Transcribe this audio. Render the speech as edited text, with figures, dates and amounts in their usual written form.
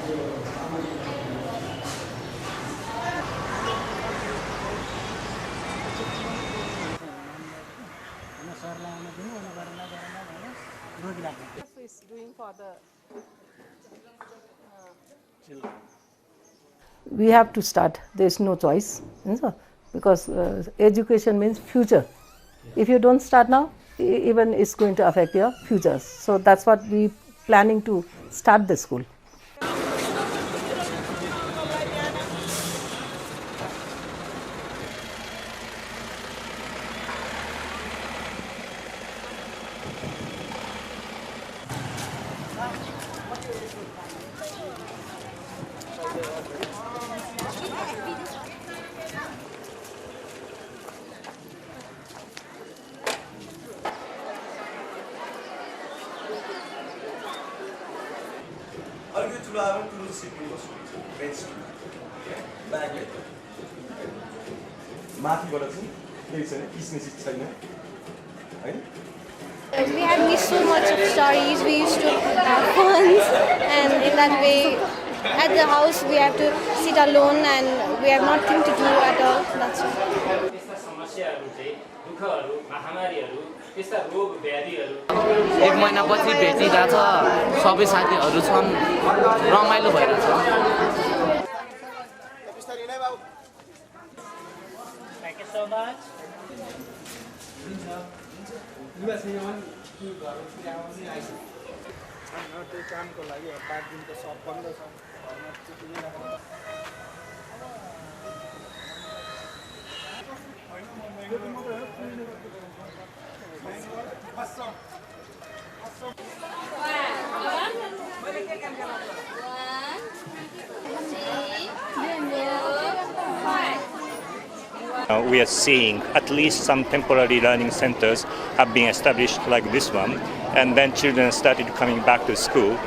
Is doing for the we have to start. There is no choice, because education means future. If you don't start now, even it's going to affect your futures. So that's what we planning to start the school. We had missed so much of stories. We used to have fun, and in that way, at the house we have to sit alone and we have nothing to do at all. That's why. एक महिनापछि भेटिरहेछ सबै साथीहरू छन् रमाइलो भइरहेछ Thank you so much. कामको लागि 5 दिनको सब बन्द छ घरमा चिटिने राख्नु We are seeing at least some temporary learning centers have been established like this one, and then children started coming back to school.